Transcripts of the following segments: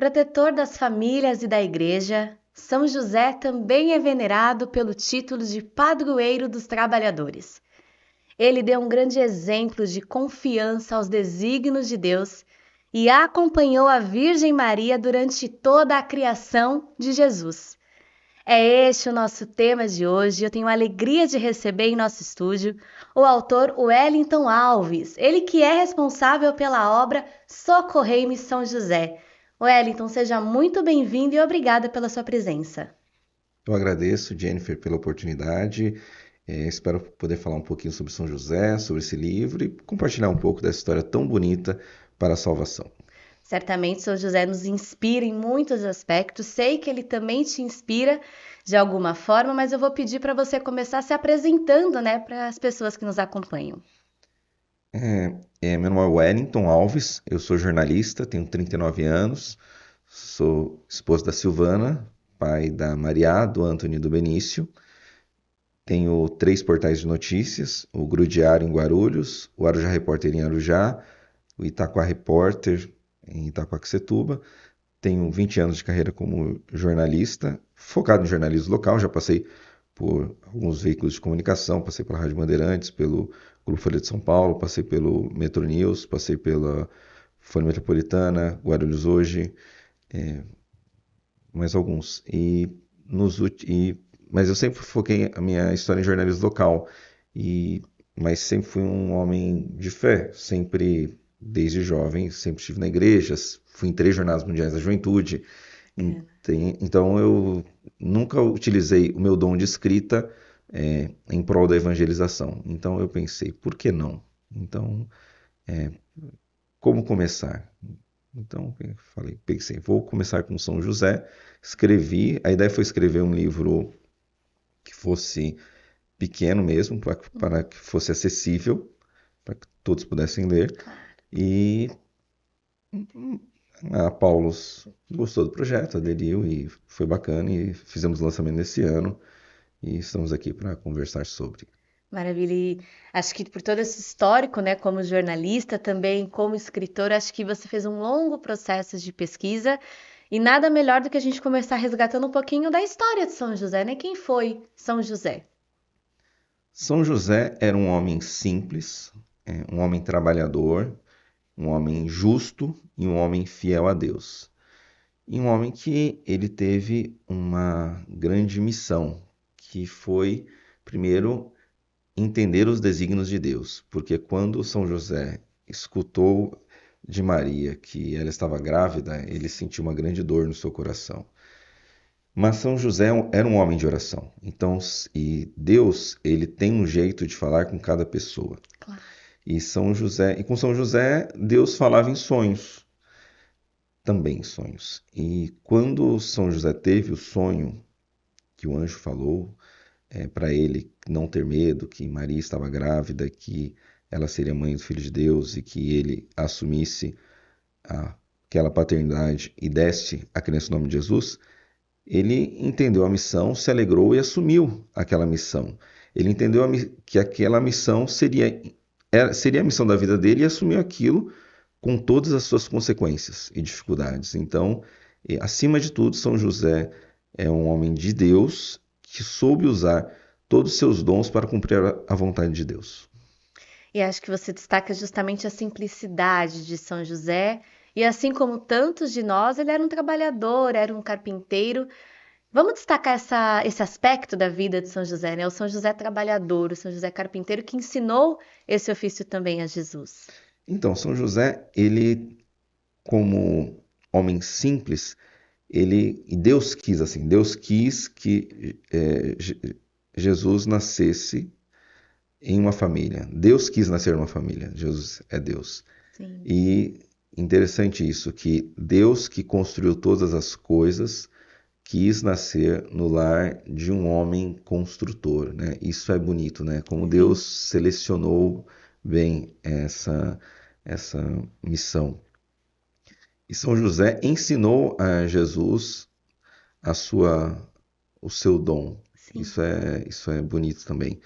protetor das famílias e da igreja, São José também é venerado pelo título de padroeiro dos trabalhadores. Ele deu um grande exemplo de confiança aos desígnios de Deus e acompanhou a Virgem Maria durante toda a criação de Jesus. É este o nosso tema de hoje. Eu tenho a alegria de receber em nosso estúdio o autor Wellington Alves, ele que é responsável pela obra Socorrei-me São José. Wellington, seja muito bem-vindo e obrigada pela sua presença. Eu agradeço, Jennifer, pela oportunidade. Espero poder falar um pouquinho sobre São José, sobre esse livro e compartilhar um pouco dessa história tão bonita para a salvação. Certamente São José nos inspira em muitos aspectos. Sei que ele também te inspira de alguma forma, mas eu vou pedir para você começar se apresentando, né, para as pessoas que nos acompanham. Meu nome é Wellington Alves, eu sou jornalista, tenho 39 anos, sou esposo da Silvana, pai da Maria, do Antônio e do Benício. Tenho 3 portais de notícias, o Grudiário em Guarulhos, o Arujá Repórter em Arujá, o Itaquá Repórter em Itaquaquecetuba. Tenho 20 anos de carreira como jornalista, focado em jornalismo local. Já passei por alguns veículos de comunicação, passei pela Rádio Bandeirantes, pelo Grupo Folha de São Paulo, passei pelo Metro News, passei pela Folha Metropolitana, Guarulhos Hoje, mais alguns. Mas eu sempre foquei a minha história em jornalismo local, mas sempre fui um homem de fé, sempre, desde jovem, sempre estive na igreja, fui em 3 Jornadas Mundiais da Juventude. Então eu nunca utilizei o meu dom de escrita em prol da evangelização. Então eu pensei, por que não? Então, como começar? Então eu pensei, vou começar com São José. Escrevi, a ideia foi escrever um livro que fosse pequeno mesmo, para que fosse acessível, para que todos pudessem ler. E a Paulus gostou do projeto, aderiu e foi bacana. E fizemos o lançamento nesse ano e estamos aqui para conversar sobre. Maravilha. E acho que por todo esse histórico, né, como jornalista, também como escritor, acho que você fez um longo processo de pesquisa e nada melhor do que a gente começar resgatando um pouquinho da história de São José, né? Quem foi São José? São José era um homem simples, um homem trabalhador, um homem justo e um homem fiel a Deus. E um homem que ele teve uma grande missão, que foi, primeiro, entender os desígnios de Deus, porque quando São José escutou de Maria que ela estava grávida, ele sentiu uma grande dor no seu coração. Mas São José era um homem de oração. Então, e Deus, ele tem um jeito de falar com cada pessoa. Claro. E com São José, Deus falava em sonhos, também em sonhos. E quando São José teve o sonho que o anjo falou, para ele não ter medo, que Maria estava grávida, que ela seria mãe do Filho de Deus e que ele assumisse aquela paternidade e desse a criança o nome de Jesus, ele entendeu a missão, se alegrou e assumiu aquela missão. Ele entendeu que aquela missão seria a missão da vida dele e assumiu aquilo com todas as suas consequências e dificuldades. Então, acima de tudo, São José é um homem de Deus que soube usar todos os seus dons para cumprir a vontade de Deus. E acho que você destaca justamente a simplicidade de São José. E assim como tantos de nós, ele era um trabalhador, era um carpinteiro. Vamos destacar esse aspecto da vida de São José, né? O São José trabalhador, o São José carpinteiro, que ensinou esse ofício também a Jesus. Então, São José, ele, como homem simples, e Deus quis assim, Deus quis que Jesus nascesse em uma família. Deus quis nascer em uma família. Jesus é Deus. Sim. E interessante isso, que Deus que construiu todas as coisas quis nascer no lar de um homem construtor, né? Isso é bonito, né? Como Deus selecionou bem essa missão. E São José ensinou a Jesus o seu dom. Sim. Isso é bonito também.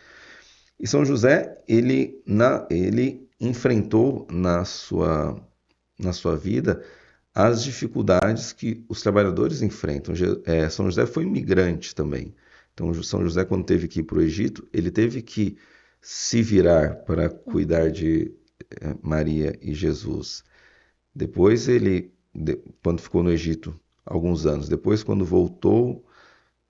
E São José, ele enfrentou na sua vida as dificuldades que os trabalhadores enfrentam. São José foi imigrante também. Então, São José, quando teve que ir para o Egito, ele teve que se virar para cuidar de Maria e Jesus. Depois quando ficou no Egito alguns anos, depois quando voltou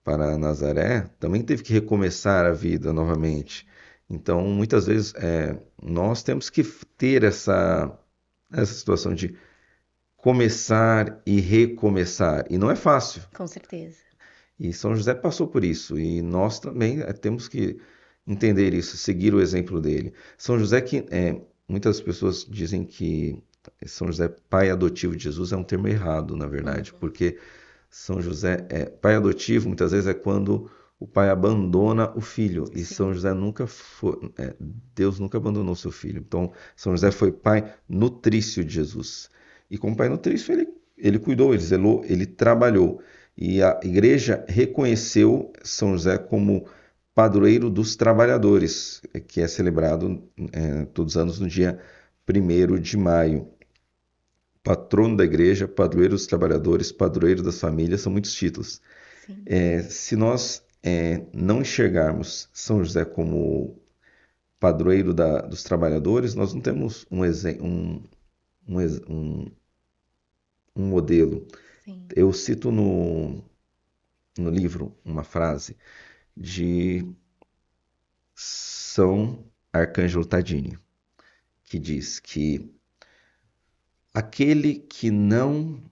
para Nazaré, também teve que recomeçar a vida novamente. Então, muitas vezes, nós temos que ter essa situação de começar e recomeçar. E não é fácil. Com certeza. E São José passou por isso. E nós também temos que entender isso, seguir o exemplo dele. São José que muitas pessoas dizem que São José, pai adotivo de Jesus, é um termo errado, na verdade, porque São José pai adotivo, muitas vezes é quando o pai abandona o filho. E Sim. São José nunca foi, Deus nunca abandonou seu filho. Então, São José foi pai nutrício de Jesus. E como pai nutrício, ele cuidou, ele zelou, ele trabalhou. E a igreja reconheceu São José como padroeiro dos trabalhadores, que é celebrado todos os anos no dia 1º de maio. Patrono da igreja, padroeiro dos trabalhadores, padroeiro das famílias, são muitos títulos. Sim. Se nós não enxergarmos São José como padroeiro dos trabalhadores, nós não temos um modelo. Sim. Eu cito no livro uma frase de São Arcângelo Tadini, que diz que aquele que não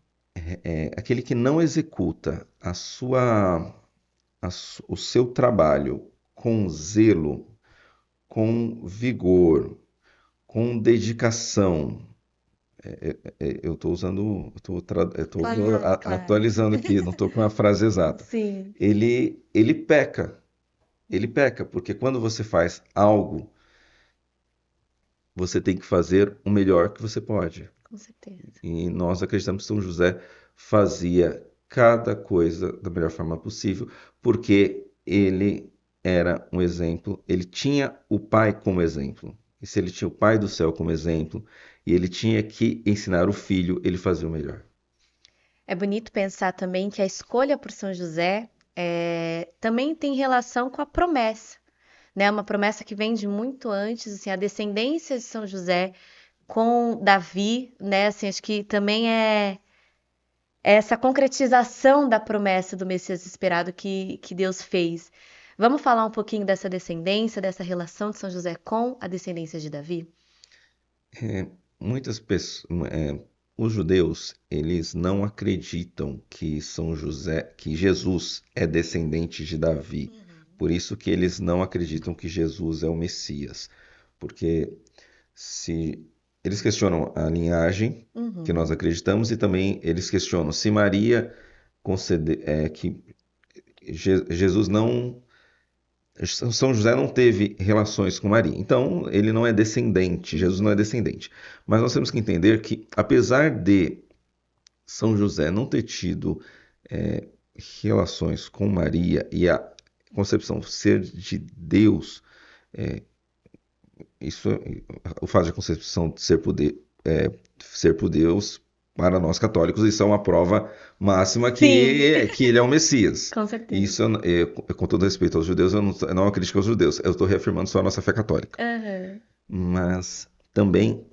executa o seu trabalho com zelo, com vigor, com dedicação. Eu estou usando, Claro. atualizando aqui, não estou com a frase exata. Sim, Ele peca. Ele peca, porque quando você faz algo, você tem que fazer o melhor que você pode. com certeza. E nós acreditamos que São José fazia cada coisa da melhor forma possível, porque ele era um exemplo, ele tinha o Pai como exemplo. E se ele tinha o Pai do céu como exemplo, e ele tinha que ensinar o filho, ele fazia o melhor. É bonito pensar também que a escolha por São José também tem relação com a promessa, né? Uma promessa que vem de muito antes, assim, a descendência de São José com Davi, né? Assim, acho que também é essa concretização da promessa do Messias esperado que Deus fez. Vamos falar um pouquinho dessa descendência, dessa relação de São José com a descendência de Davi? Muitas pessoas, os judeus, eles não acreditam que São José, que Jesus é descendente de Davi. Por isso que eles não acreditam que Jesus é o Messias, porque se eles questionam a linhagem que nós acreditamos e também eles questionam se Maria que Jesus não São José não teve relações com Maria, então ele não é descendente, Jesus não é descendente. Mas nós temos que entender que, apesar de São José não ter tido relações com Maria e a concepção ser de Deus, isso, o fato de a concepção de ser por Deus, para nós católicos, isso é uma prova máxima que ele é o Messias. Com certeza. Isso, com todo respeito aos judeus, não é uma crítica aos judeus, eu estou reafirmando só a nossa fé católica. Mas também,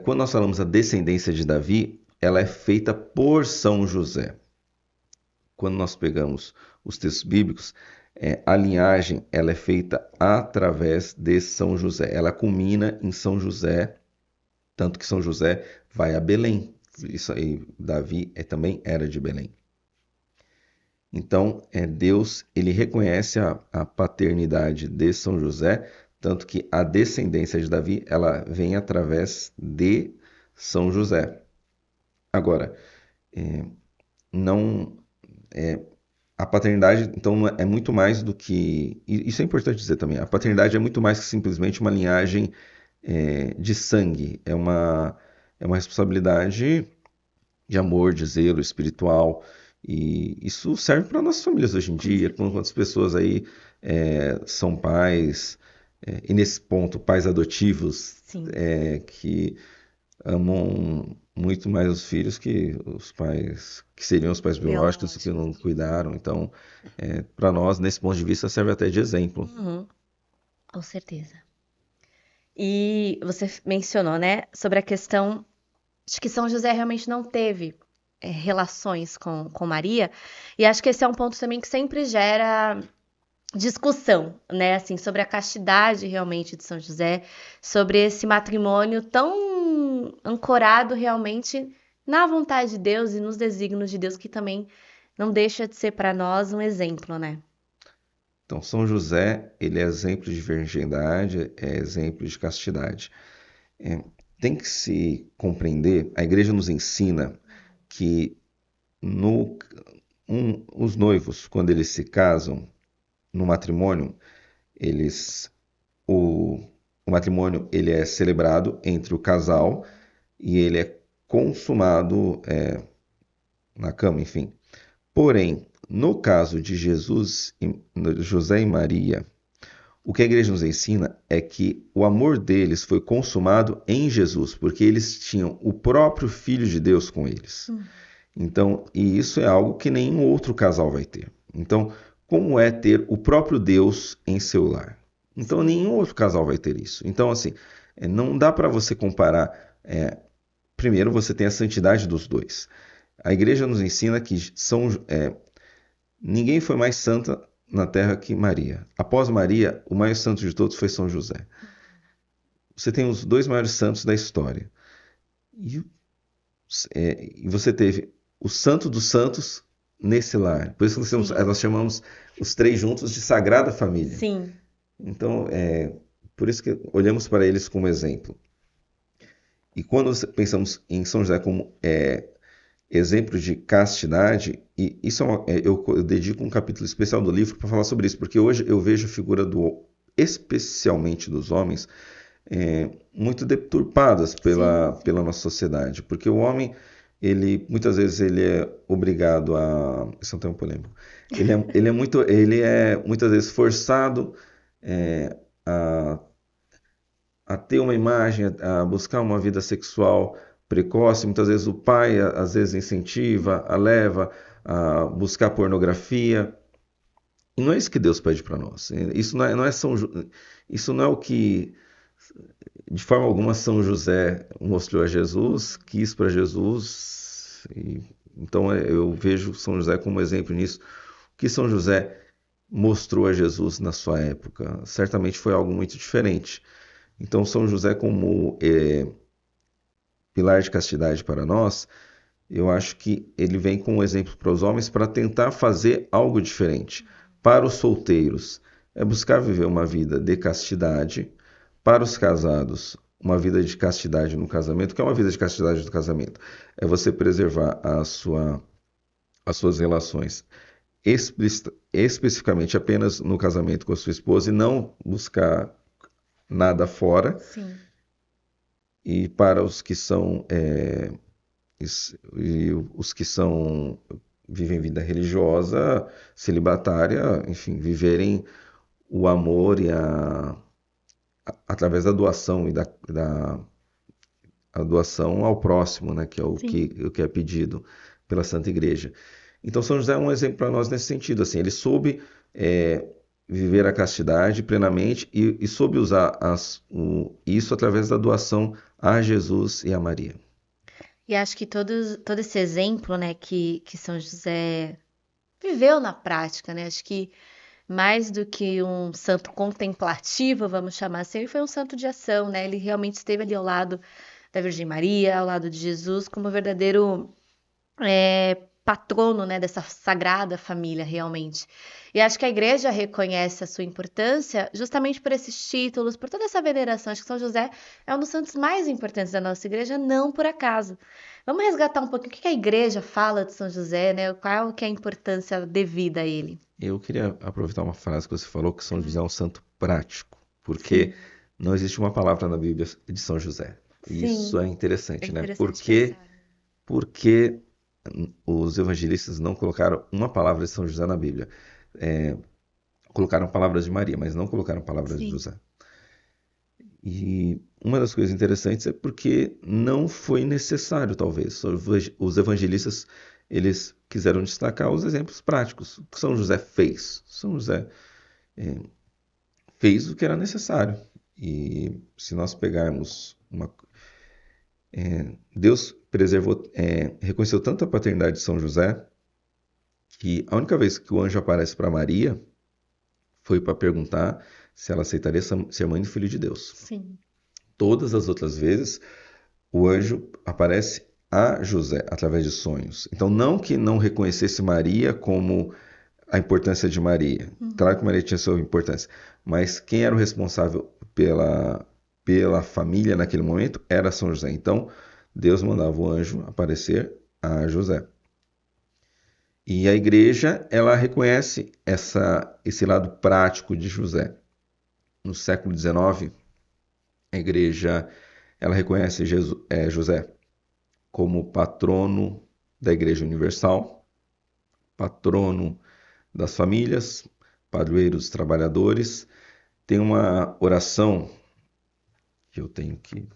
quando nós falamos a descendência de Davi, ela é feita por São José. Quando nós pegamos os textos bíblicos, a linhagem ela é feita através de São José. Ela culmina em São José, tanto que São José vai a Belém. Isso aí, Davi também era de Belém. Então, Deus ele reconhece a paternidade de São José, tanto que a descendência de Davi ela vem através de São José. Agora, não a paternidade, então, é muito mais do que... Isso é importante dizer também. A paternidade é muito mais que simplesmente uma linhagem de sangue. É uma responsabilidade de amor, de zelo espiritual. E isso serve para nossas famílias hoje em dia. Quantas pessoas aí são pais, e nesse ponto, pais adotivos, que amam muito mais os filhos que os pais, que seriam os pais biológicos que não Biológicos. cuidaram. Então, para nós, nesse ponto de vista, serve até de exemplo. Uhum, com certeza. E você mencionou, né, sobre a questão de que São José realmente não teve relações com Maria, e acho que esse é um ponto também que sempre gera discussão, né, assim, sobre a castidade realmente de São José, sobre esse matrimônio tão ancorado realmente na vontade de Deus e nos desígnios de Deus, que também não deixa de ser para nós um exemplo, né? Então, São José, ele é exemplo de virgindade, é exemplo de castidade. É, tem que se compreender, a igreja nos ensina que no, os noivos, quando eles se casam no matrimônio, eles, o, o matrimônio ele é celebrado entre o casal e ele é consumado na cama, enfim. Porém, no caso de José e Maria, o que a igreja nos ensina é que o amor deles foi consumado em Jesus, porque eles tinham o próprio Filho de Deus com eles. Então, e isso é algo que nenhum outro casal vai ter. Então, como é ter o próprio Deus em seu lar? Então, Sim. nenhum outro casal vai ter isso. Então, assim, não dá para você comparar. Primeiro, você tem a santidade dos dois. A igreja nos ensina que ninguém foi mais santa na terra que Maria. Após Maria, o mais santo de todos foi São José. Você tem os dois maiores santos da história. E, e você teve o santo dos santos nesse lar. Por isso que Sim, nós chamamos os três juntos de Sagrada Família. sim, Então, por isso que olhamos para eles como exemplo. E quando pensamos em São José como exemplo de castidade, e isso eu dedico um capítulo especial do livro para falar sobre isso, porque hoje eu vejo a figura especialmente dos homens, muito deturpadas sim, pela nossa sociedade, porque o homem, ele muitas vezes ele é obrigado a, isso é um tema polêmico, ele é muitas vezes forçado a, a ter uma imagem, a buscar uma vida sexual precoce. Muitas vezes o pai, às vezes incentiva, a leva a buscar pornografia. E não é isso que Deus pede para nós. Isso não é isso não é o que de forma alguma São José mostrou a Jesus, quis para Jesus. Então eu vejo São José como exemplo nisso. O que São José mostrou a Jesus na sua época certamente foi algo muito diferente. Então São José como pilar de castidade para nós, eu acho que ele vem com um exemplo para os homens para tentar fazer algo diferente. Para os solteiros, é buscar viver uma vida de castidade. Para os casados, uma vida de castidade no casamento. O que é uma vida de castidade no casamento? É você preservar as suas relações especificamente apenas no casamento com a sua esposa e não buscar nada fora. sim. E para os que são e os que são vivem vida religiosa, celibatária, enfim, viverem o amor através da doação e a doação ao próximo, né, que é Sim. o que é pedido pela Santa Igreja. Então São José é um exemplo para nós nesse sentido, assim, ele soube viver a castidade plenamente e soube usar isso através da doação a Jesus e a Maria. E acho que todo esse exemplo, né, que São José viveu na prática, né? Acho que mais do que um santo contemplativo, vamos chamar assim, ele foi um santo de ação, né? Ele realmente esteve ali ao lado da Virgem Maria, ao lado de Jesus, como verdadeiro patrono, né, dessa sagrada família, realmente. E acho que a igreja reconhece a sua importância justamente por esses títulos, por toda essa veneração. Acho que São José é um dos santos mais importantes da nossa igreja, não por acaso. Vamos resgatar um pouquinho o que a igreja fala de São José, né? Qual que é a importância devida a ele. Eu queria aproveitar uma frase que você falou, que São José é um santo prático, porque Sim, não existe uma palavra na Bíblia de São José. E isso sim, é é interessante, né? interessante pensar. Porque os evangelistas não colocaram uma palavra de São José na Bíblia. Colocaram palavras de Maria, mas não colocaram palavras de Sim, José. E uma das coisas interessantes é porque não foi necessário, talvez. Os evangelistas, eles quiseram destacar os exemplos práticos. O que São José fez? São José fez o que era necessário. E se nós pegarmos Deus preservou, reconheceu tanto a paternidade de São José, que a única vez que o anjo aparece para Maria foi para perguntar se ela aceitaria ser mãe do Filho de Deus. Sim. Todas as outras vezes, o anjo aparece a José através de sonhos. Então, não que não reconhecesse Maria como a importância de Maria. Claro que Maria tinha sua importância, mas quem era o responsável pela família naquele momento era São José. Então, Deus mandava o anjo aparecer a José. E a igreja, ela reconhece esse lado prático de José. No século XIX, a igreja, ela reconhece José como patrono da Igreja Universal, patrono das famílias, padroeiro dos trabalhadores. Tem uma oração que eu tenho que...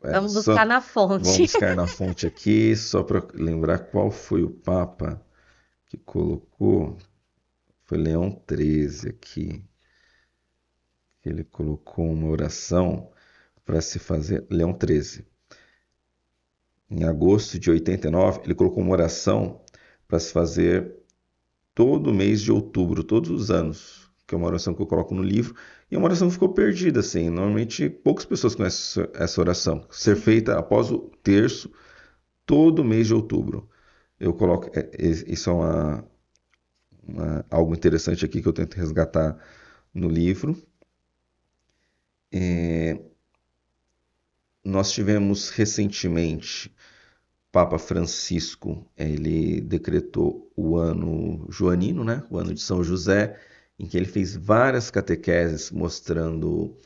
Vamos buscar na Vamos fonte. buscar na fonte aqui, só para lembrar qual foi o Papa que colocou. Foi Leão XIII aqui. Ele colocou uma oração para se fazer. Leão XIII. Em agosto de 89, ele colocou uma oração para se fazer todo mês de outubro, todos os anos, que é uma oração que eu coloco no livro, e é uma oração que ficou perdida, assim, normalmente poucas pessoas conhecem essa oração, ser feita após o terço, todo mês de outubro. Eu coloco, isso é algo interessante aqui que eu tento resgatar no livro. Nós tivemos recentemente Papa Francisco, ele decretou o ano joanino, né? O ano de São José, em que ele fez várias catequeses mostrando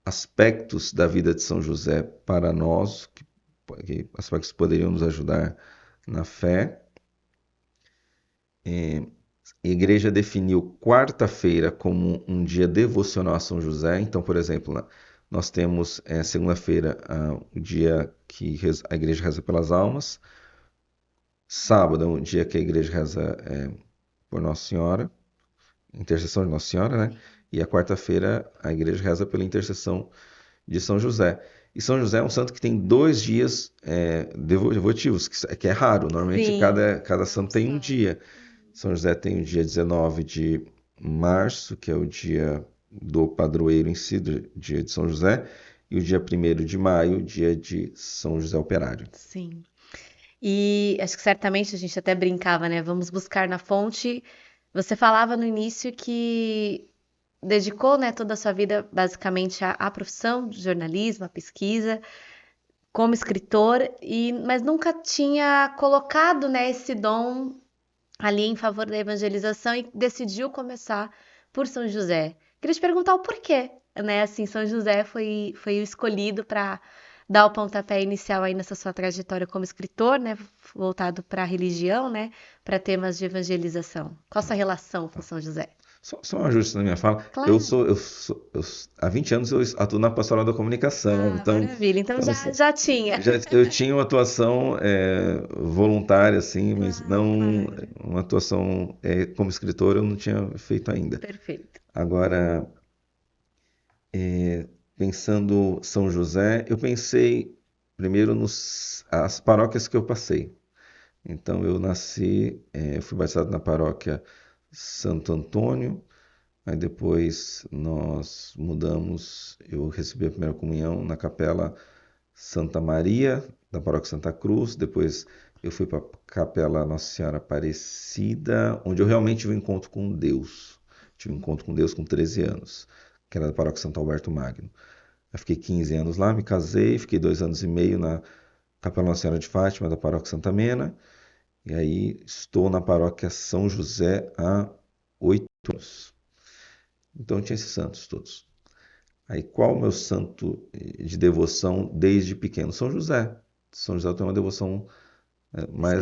aspectos da vida de São José para nós, aspectos que poderiam nos ajudar na fé. A igreja definiu quarta-feira como um dia devocional a São José. Então, por exemplo, nós temos segunda-feira o dia que a igreja reza pelas almas. Sábado é um dia que a igreja reza por Nossa Senhora, intercessão de Nossa Senhora, né? E a quarta-feira a igreja reza pela intercessão de São José. E São José é um santo que tem 2 dias devotivos, que é raro. Normalmente Sim. cada santo tem um dia. São José tem o dia 19 de março, que é o dia do padroeiro em si, do dia de São José, e o dia 1º de maio, dia de São José Operário. Sim. E acho que certamente a gente até brincava, né? Vamos buscar na fonte. Você falava no início que dedicou, né, toda a sua vida basicamente à profissão de jornalismo, à pesquisa, como escritor, mas nunca tinha colocado, né, esse dom ali em favor da evangelização e decidiu começar por São José. Queria te perguntar o porquê, né? Assim, São José foi o escolhido para dar o pontapé inicial aí nessa sua trajetória como escritor, né? Voltado para a religião, né? Para temas de evangelização. Qual a sua relação com São José? Só um ajuste na minha fala. Claro. Há 20 anos eu atuo na pastoral da comunicação. Então, Maravilha. Então já tinha. eu tinha uma atuação voluntária, assim, mas não Claro. uma atuação como escritor eu não tinha feito ainda. Perfeito. Agora, pensando São José, eu pensei primeiro as paróquias que eu passei. Então, eu fui batizado na paróquia Santo Antônio, aí depois nós mudamos, eu recebi a primeira comunhão na capela Santa Maria, da paróquia Santa Cruz, depois eu fui para a capela Nossa Senhora Aparecida, onde eu realmente tive um encontro com Deus. Tive um encontro com Deus com 13 anos, que era da paróquia Santo Alberto Magno. Eu fiquei 15 anos lá, me casei, fiquei 2 anos e meio na capela Nossa Senhora de Fátima, da paróquia Santa Mena, e aí estou na paróquia São José há 8 anos. Então tinha esses santos todos. Aí qual o meu santo de devoção desde pequeno? São José. São José tem uma devoção mais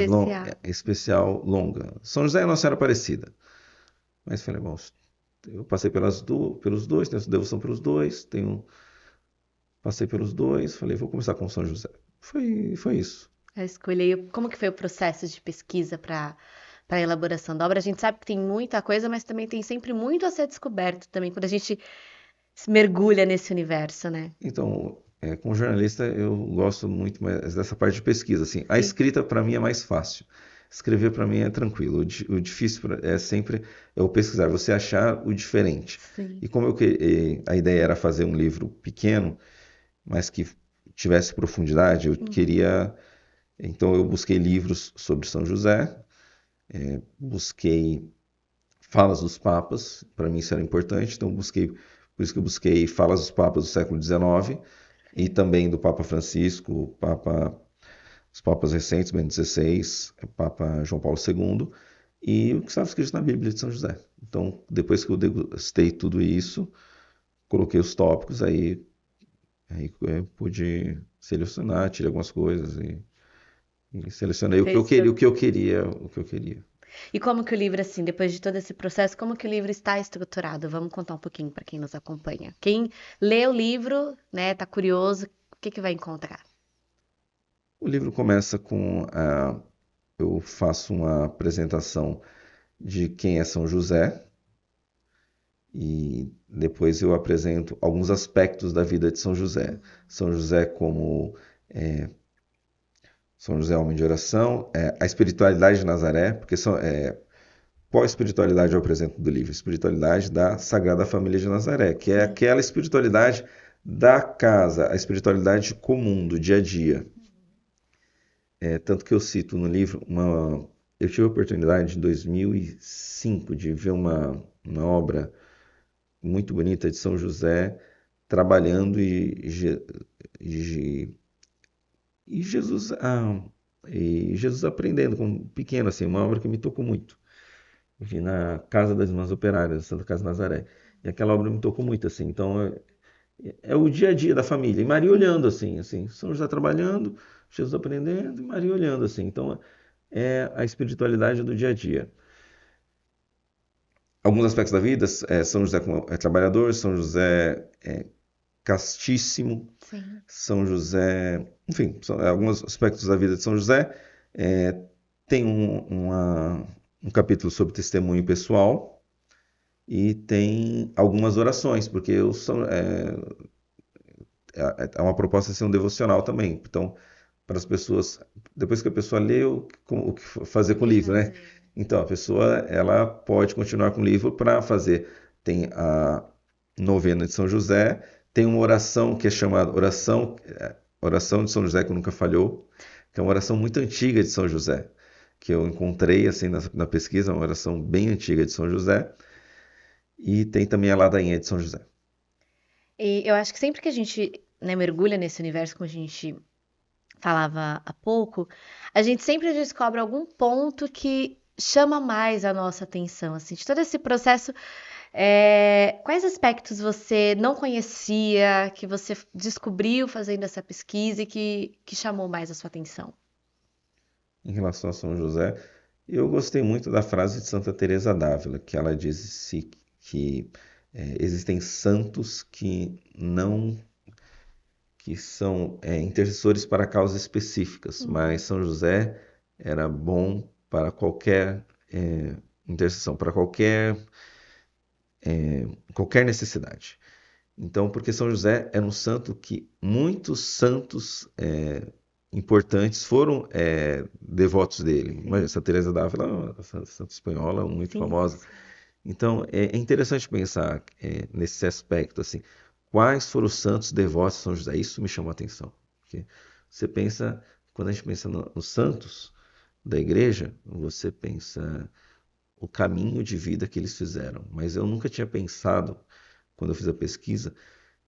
especial, longa. São José é Nossa Senhora Aparecida. Mas falei, bom, eu passei pelos dois, tenho devoção pelos dois, tenho Passei pelos dois, falei, vou começar com São José. Foi isso. A escolha. E como que foi o processo de pesquisa para a elaboração da obra? A gente sabe que tem muita coisa, mas também tem sempre muito a ser descoberto também, quando a gente se mergulha nesse universo, né? Então, como jornalista, eu gosto muito mais dessa parte de pesquisa, assim. A Sim, escrita, para mim, é mais fácil. Escrever, para mim, é tranquilo. O difícil é sempre o pesquisar, você achar o diferente. sim. E como a ideia era fazer um livro pequeno, mas que tivesse profundidade, eu queria. Então, eu busquei livros sobre São José, busquei falas dos papas, para mim isso era importante, então por isso que eu busquei falas dos papas do século XIX e Sim. também do Papa Francisco, os papas recentes, Bento XVI, Papa João Paulo II, e o que estava escrito na Bíblia de São José. Então, depois que eu degustei tudo isso, coloquei os tópicos, aí eu pude selecionar, tirei algumas coisas e selecionei Fez o todo. que eu queria, o que eu queria. E como que o livro, assim, depois de todo esse processo, como que o livro está estruturado? Vamos contar um pouquinho para quem nos acompanha. Quem lê o livro, né, tá curioso, o que que vai encontrar? O livro começa eu faço uma apresentação de quem é São José e depois eu apresento alguns aspectos da vida de São José. São José como São José homem de oração, a espiritualidade de Nazaré, porque qual espiritualidade eu apresento do livro? Espiritualidade da Sagrada Família de Nazaré, que é Sim. aquela espiritualidade da casa, a espiritualidade comum, do dia a dia. Tanto que eu cito no livro eu tive a oportunidade em 2005 de ver uma obra muito bonita de São José trabalhando e, e Jesus e Jesus aprendendo como pequeno assim, uma obra que me tocou muito. Eu vi na Casa das Irmãs Operárias, Santa Casa de Nazaré. E aquela obra me tocou muito assim. Então é o dia a dia da família. E Maria olhando assim, São José trabalhando, Jesus aprendendo e Maria olhando assim. Então é a espiritualidade do dia a dia. Alguns aspectos da vida, São José é trabalhador, São José é castíssimo, Sim. São José, enfim, são alguns aspectos da vida de São José. É, tem um capítulo sobre testemunho pessoal e tem algumas orações, porque é uma proposta de ser um devocional também. Então, para as pessoas, depois que a pessoa lê, o que fazer O com o que livro, né? fazer? Então, a pessoa ela pode continuar com o livro para fazer. Tem a novena de São José, tem uma oração que é chamada Oração de São José que nunca falhou, que é uma oração muito antiga de São José, que eu encontrei assim na pesquisa, uma oração bem antiga de São José, e tem também a ladainha de São José. E eu acho que sempre que a gente, né, mergulha nesse universo, como a gente falava há pouco, a gente sempre descobre algum ponto que chama mais a nossa atenção, assim, de todo esse processo. Quais aspectos você não conhecia, que você descobriu fazendo essa pesquisa e que chamou mais a sua atenção? Em relação a São José, eu gostei muito da frase de Santa Teresa d'Ávila, que ela disse que existem santos que são intercessores para causas específicas, mas Uhum. São José era bom para qualquer intercessão, para qualquer necessidade. Então, porque São José era um santo que muitos santos importantes foram devotos dele. Mas Sim, Santa Teresa d'Ávila, uma santa espanhola muito sim, famosa. sim. Então, é interessante pensar nesse aspecto, assim, quais foram os santos devotos de São José? Isso me chamou a atenção. Porque você pensa, quando a gente pensa nos santos da igreja, você pensa o caminho de vida que eles fizeram. Mas eu nunca tinha pensado, quando eu fiz a pesquisa,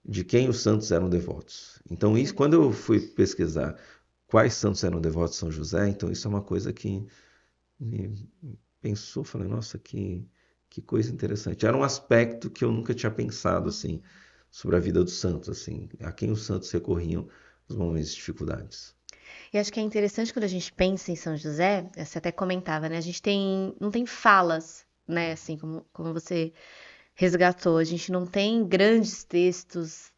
de quem os santos eram devotos. Então, isso, quando eu fui pesquisar quais santos eram devotos de São José, então isso é uma coisa que me pensou, falei, nossa, que coisa interessante. Era um aspecto que eu nunca tinha pensado, assim, sobre a vida dos santos, assim, a quem os santos recorriam nos momentos de dificuldades. E acho que é interessante quando a gente pensa em São José, você até comentava, né? A gente não tem falas, né? Assim como você resgatou. A gente não tem grandes textos,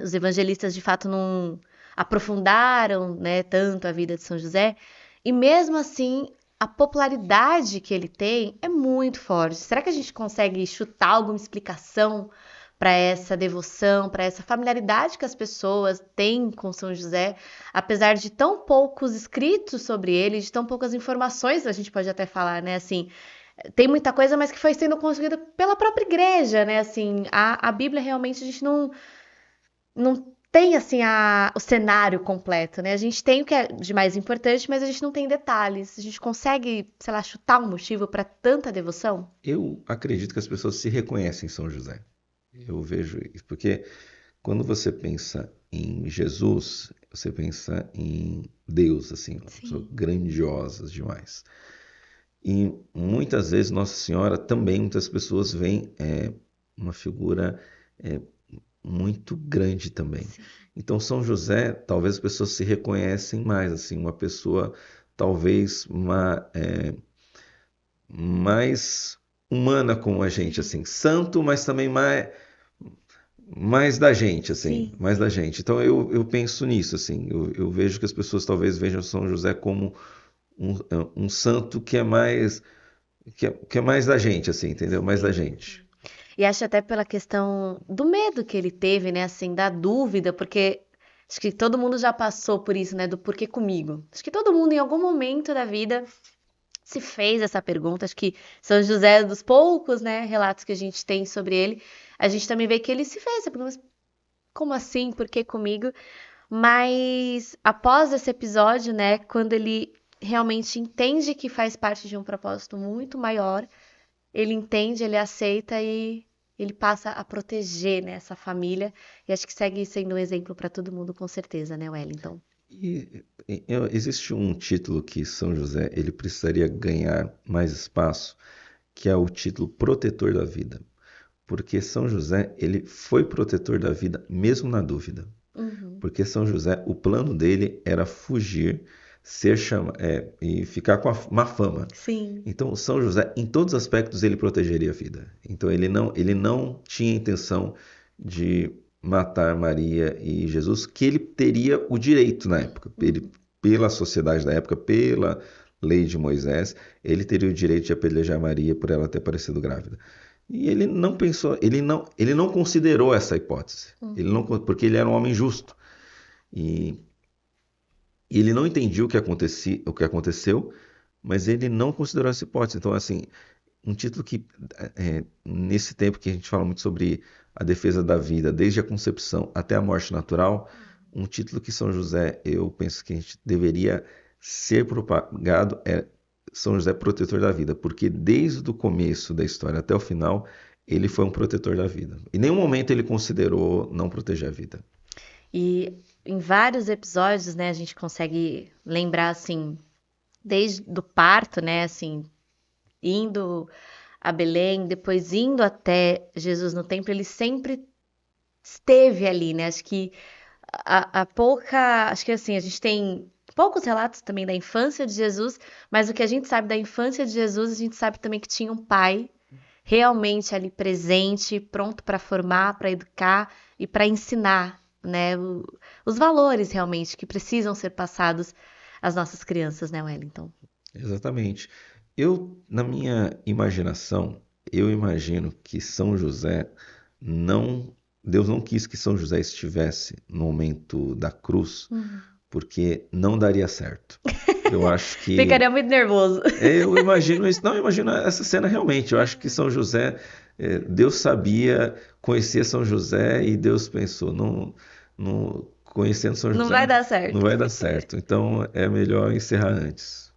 Os evangelistas, de fato, não aprofundaram, né, tanto a vida de São José, e mesmo assim, a popularidade que ele tem é muito forte. Será que a gente consegue chutar alguma explicação para essa devoção, para essa familiaridade que as pessoas têm com São José, apesar de tão poucos escritos sobre ele, de tão poucas informações, a gente pode até falar, né, assim, tem muita coisa, mas que foi sendo construída pela própria igreja, né, assim, a Bíblia realmente a gente não tem, assim, o cenário completo, né, a gente tem o que é de mais importante, mas a gente não tem detalhes, a gente consegue, sei lá, chutar um motivo para tanta devoção? Eu acredito que as pessoas se reconhecem em São José. Eu vejo isso, porque quando você pensa em Jesus, você pensa em Deus, assim, uma pessoa Sim. grandiosa demais. E muitas vezes Nossa Senhora também, muitas pessoas veem uma figura é, muito grande também. Sim. Então São José, talvez as pessoas se reconhecem mais, assim, uma pessoa talvez mais humana como a gente, assim, santo, mas também mais da gente, assim, Sim, mais da sim. gente. Então eu penso nisso, assim, eu vejo que as pessoas talvez vejam São José como um santo que é mais da gente, assim, entendeu? Mais da Sim, gente. sim. E acho até pela questão do medo que ele teve, né, assim, da dúvida, porque acho que todo mundo já passou por isso, né, do porquê comigo. Acho que todo mundo em algum momento da vida se fez essa pergunta. Acho que São José, é dos poucos, né, relatos que a gente tem sobre ele, a gente também vê que ele se fez essa pergunta, mas como assim, por que comigo? Mas após esse episódio, né, quando ele realmente entende que faz parte de um propósito muito maior, ele entende, ele aceita e ele passa a proteger, né, essa família. E acho que segue sendo um exemplo para todo mundo, com certeza, né, Wellington? Existe um título que São José ele precisaria ganhar mais espaço, que é o título protetor da vida. Porque São José ele foi protetor da vida mesmo na dúvida. Uhum. Porque São José, o plano dele era fugir, e ficar com má fama. Sim. Então, São José, em todos os aspectos, ele protegeria a vida. Então, ele não tinha intenção de matar Maria e Jesus, que ele teria o direito na época. Ele, Uhum. pela sociedade da época, pela lei de Moisés, ele teria o direito de apedrejar Maria por ela ter aparecido grávida. E ele não pensou, ele não considerou essa hipótese. Ele não, Uhum. porque ele era um homem justo. E, e ele não entendia o que aconteceu, mas ele não considerou essa hipótese. Então, assim, um título que, nesse tempo que a gente fala muito sobre a defesa da vida, desde a concepção até a morte natural, um título que São José, eu penso que a gente deveria ser propagado é São José protetor da vida, porque desde o começo da história até o final, ele foi um protetor da vida. Em nenhum momento ele considerou não proteger a vida. E em vários episódios, né, a gente consegue lembrar, assim, desde do parto, né, assim, indo a Belém, depois indo até Jesus no templo, ele sempre esteve ali, né? Acho que acho que assim, a gente tem poucos relatos também da infância de Jesus, mas o que a gente sabe da infância de Jesus, a gente sabe também que tinha um pai realmente ali presente, pronto para formar, para educar e para ensinar, né, os valores realmente que precisam ser passados às nossas crianças, né, Wellington? Exatamente. Na minha imaginação, eu imagino que São José não, Deus não quis que São José estivesse no momento da cruz, Uhum. porque não daria certo. Eu acho que, Ficaria muito nervoso. eu imagino isso, não, eu imagino essa cena realmente. Eu acho que São José, Deus sabia, conhecia São José e Deus pensou, não, não, conhecendo São Não José, vai dar não certo. vai dar certo. Então é melhor encerrar antes.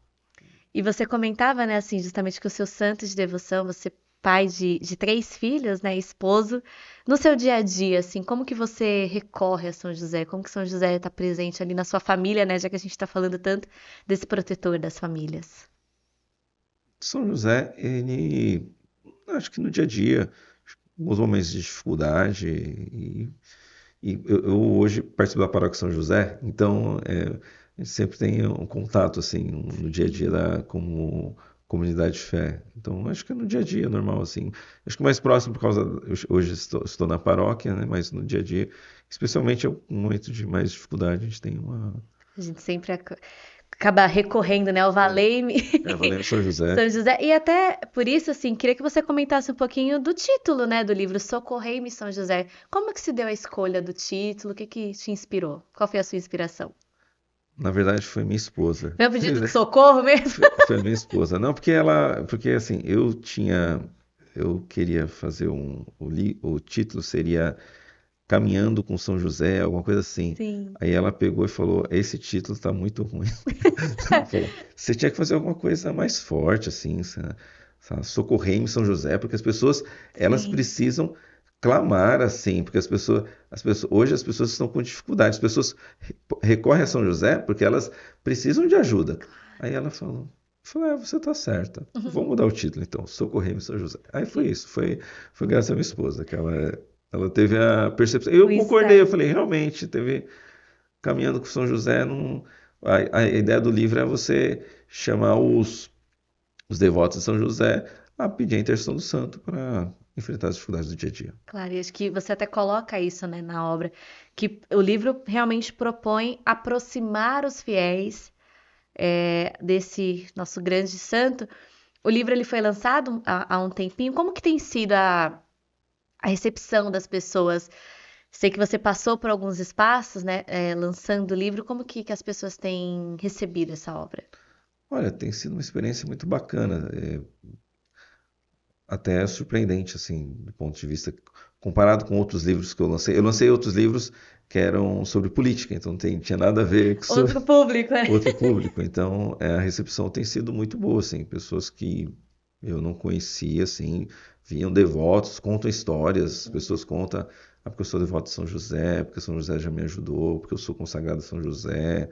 E você comentava, né, assim, justamente que o seu santo de devoção, você pai de três filhos, né, esposo, no seu dia a dia, assim, como que você recorre a São José? Como que São José está presente ali na sua família, né, já que a gente está falando tanto desse protetor das famílias? São José, ele, acho que no dia a dia, alguns momentos de dificuldade, e eu hoje participo da Paróquia São José, então a gente sempre tem um contato assim no dia a dia Sim. como comunidade de fé. Então, acho que é no dia a dia, normal, assim. Acho que mais próximo por causa... Hoje estou na paróquia, né? Mas no dia a dia, especialmente é um momento de mais dificuldade, a gente tem uma... A gente sempre acaba recorrendo, né, ao Valei-me Valendo São José. São José. E até por isso, assim, queria que você comentasse um pouquinho do título, né, do livro Socorrei-me São José. Como que se deu a escolha do título? O que que te inspirou? Qual foi a sua inspiração? Na verdade, foi minha esposa. Foi um pedido de socorro mesmo? Foi minha esposa. Não, porque assim, eu queria fazer o título seria Caminhando com São José, alguma coisa assim. Sim. Aí ela pegou e falou, esse título tá muito ruim. Ela falou, você tinha que fazer alguma coisa mais forte, assim, Socorrei-me São José, porque as pessoas, elas Sim. precisam clamar, assim, porque hoje as pessoas estão com dificuldade, as pessoas recorrem a São José porque elas precisam de ajuda. Aí ela falou, você tá certa, vamos mudar o título então, Socorrei-me São José. Aí foi E isso, foi graças à minha esposa, que ela teve a percepção. o Eu concordei, eu insight. falei, realmente, teve caminhando com São José. Não, a ideia do livro é você chamar os devotos de São José a pedir a intercessão do santo para enfrentar as dificuldades do dia a dia. Claro, e acho que você até coloca isso, né, na obra, que o livro realmente propõe aproximar os fiéis desse nosso grande santo. O livro ele foi lançado há um tempinho. Como que tem sido a recepção das pessoas? Sei que você passou por alguns espaços, né, lançando o livro. Como que as pessoas têm recebido essa obra? Olha, tem sido uma experiência muito bacana, até surpreendente, assim, do ponto de vista comparado com outros livros que eu lancei. Eu lancei outros livros que eram sobre política, então não tinha nada a ver com Outro público, né? outro público. Então, a recepção tem sido muito boa, assim, pessoas que eu não conhecia, assim, vinham devotos, contam histórias, as pessoas contam, porque eu sou devoto de São José, porque São José já me ajudou, porque eu sou consagrado a São José,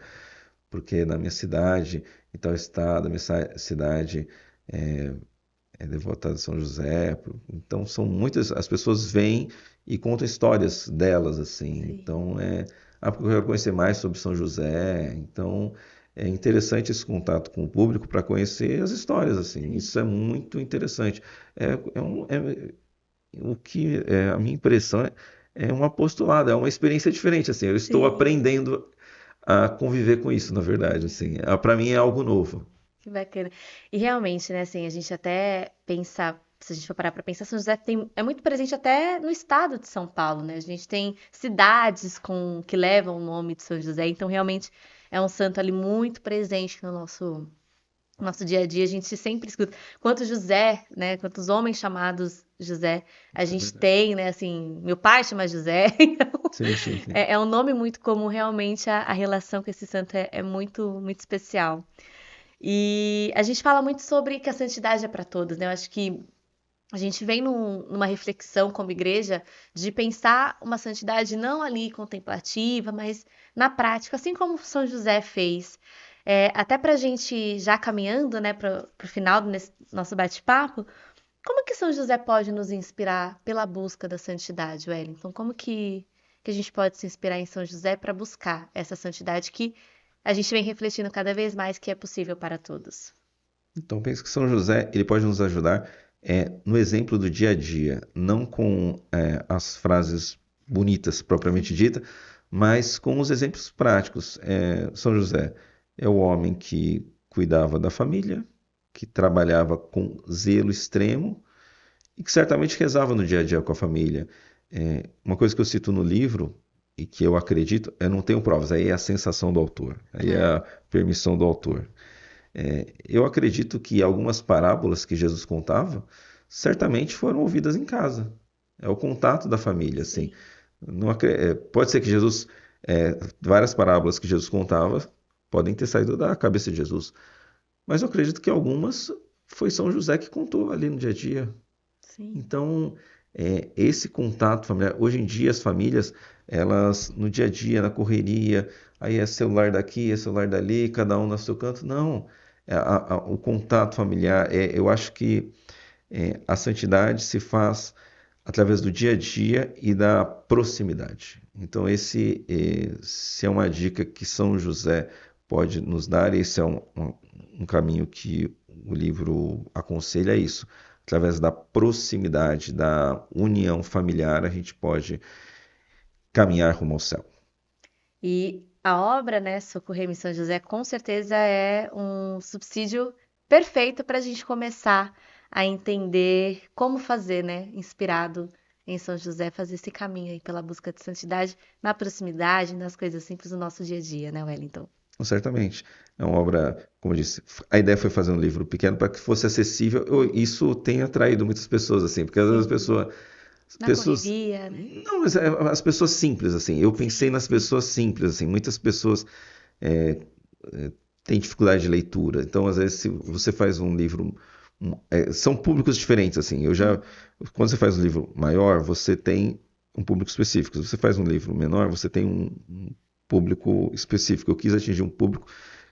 porque na minha cidade, em tal estado, a minha cidade é, é devotada a São José. Então, são muitas, as pessoas vêm e contam histórias delas, assim. Sim. Então, porque eu quero conhecer mais sobre São José. Então, é interessante esse contato com o público para conhecer as histórias, assim. Sim. Isso é muito interessante. O que a minha impressão é um apostolado, é uma experiência diferente, assim. Eu estou Sim. aprendendo a conviver com isso, na verdade, assim. Para mim é algo novo. Que bacana. E realmente, né, assim, a gente até pensa, se a gente for parar para pensar, São José é muito presente até no estado de São Paulo, né? A gente tem cidades que levam o nome de São José, então realmente é um santo ali muito presente no nosso dia a dia. A gente sempre escuta quantos José, né, quantos homens chamados José a Isso é gente verdade. tem, né? Assim, meu pai chama José, então Sim, sim, sim. é um nome muito comum, realmente a relação com esse santo é muito, muito especial. E a gente fala muito sobre que a santidade é para todos, né? Eu acho que a gente vem numa reflexão como igreja de pensar uma santidade não ali contemplativa, mas na prática, assim como São José fez. Até para a gente já caminhando, né, para o final do nosso bate-papo, como que São José pode nos inspirar pela busca da santidade, Wellington? Como que a gente pode se inspirar em São José para buscar essa santidade que a gente vem refletindo cada vez mais que é possível para todos? Então, penso que São José ele pode nos ajudar no exemplo do dia a dia, não com as frases bonitas propriamente dita, mas com os exemplos práticos. São José é o homem que cuidava da família, que trabalhava com zelo extremo e que certamente rezava no dia a dia com a família. Uma coisa que eu cito no livro e que eu acredito, eu não tenho provas, aí é a sensação do autor, aí é É, a permissão do autor. Eu acredito que algumas parábolas que Jesus contava certamente foram ouvidas em casa. É o contato da família, assim. sim, Pode ser que Jesus, várias parábolas que Jesus contava podem ter saído da cabeça de Jesus, mas eu acredito que algumas foi São José que contou ali no dia a dia. sim, Então, esse contato familiar, hoje em dia as famílias, elas no dia a dia, na correria, aí é celular daqui, é celular dali, cada um no seu canto, não. O contato familiar, eu acho que a santidade se faz através do dia a dia e da proximidade. Então, se é uma dica que São José pode nos dar, esse é um caminho que o livro aconselha é isso. Através da proximidade, da união familiar, a gente pode caminhar rumo ao céu. E a obra, né, Socorremos São José, com certeza é um subsídio perfeito para a gente começar a entender como fazer, né, inspirado em São José, fazer esse caminho aí pela busca de santidade na proximidade, nas coisas simples do nosso dia a dia, né, Wellington? Certamente. É uma obra, como eu disse, a ideia foi fazer um livro pequeno para que fosse acessível. Isso tem atraído muitas pessoas, assim, porque às vezes as Sim. pessoas, Na pessoas, correria, né? não, mas as pessoas simples, assim. Eu pensei Sim, nas sim. pessoas simples, assim. Muitas pessoas é, têm dificuldade de leitura. Então, às vezes, se você faz um livro, são públicos diferentes, assim. Hum. Quando você faz um livro maior, você tem um público específico. Se você faz um livro menor, você tem um público específico. Eu quis atingir um público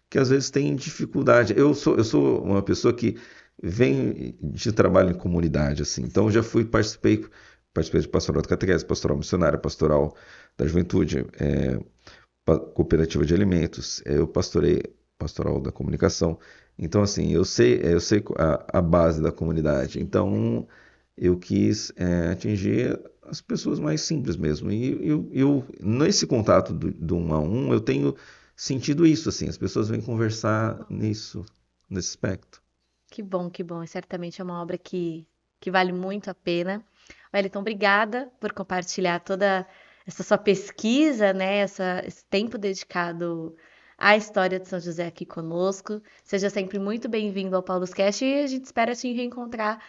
que às vezes tem dificuldade. Eu sou uma pessoa que vem de trabalho em comunidade, assim. Então, eu já Sim. fui, participei de pastoral de catequese, pastoral missionária, pastoral da juventude, cooperativa de alimentos, eu pastorei pastoral da comunicação. Então, assim, eu sei a base da comunidade. Sim. Então, eu quis atingir as pessoas mais simples mesmo. E nesse contato do um a um, eu tenho sentido isso, assim, as pessoas vêm conversar nesse aspecto. Que bom, que bom. E certamente é uma obra que vale muito a pena. Wellington, obrigada por compartilhar toda essa sua pesquisa, né? Esse tempo dedicado à história de São José aqui conosco. Seja sempre muito bem-vindo ao Paulus Cast e a gente espera te reencontrar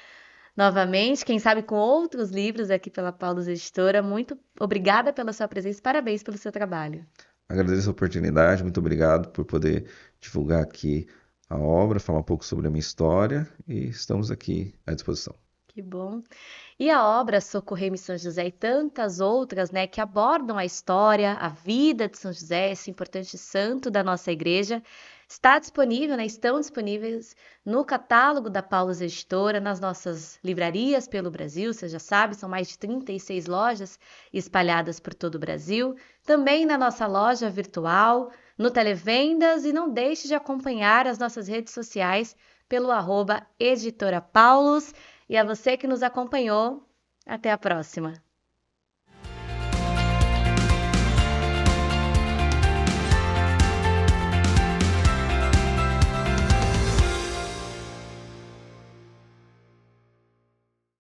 novamente, quem sabe com outros livros aqui pela Paulus Editora. Muito obrigada pela sua presença e parabéns pelo seu trabalho. Agradeço a oportunidade, muito obrigado por poder divulgar aqui a obra, falar um pouco sobre a minha história e estamos aqui à disposição. Que bom. E a obra Socorremos São José e tantas outras, né, que abordam a história, a vida de São José, esse importante santo da nossa igreja, está disponível, né, estão disponíveis no catálogo da Paulus Editora, nas nossas livrarias pelo Brasil, você já sabe, são mais de 36 lojas espalhadas por todo o Brasil, também na nossa loja virtual, no Televendas e não deixe de acompanhar as nossas redes sociais pelo @Editora Paulus. E a você que nos acompanhou, até a próxima!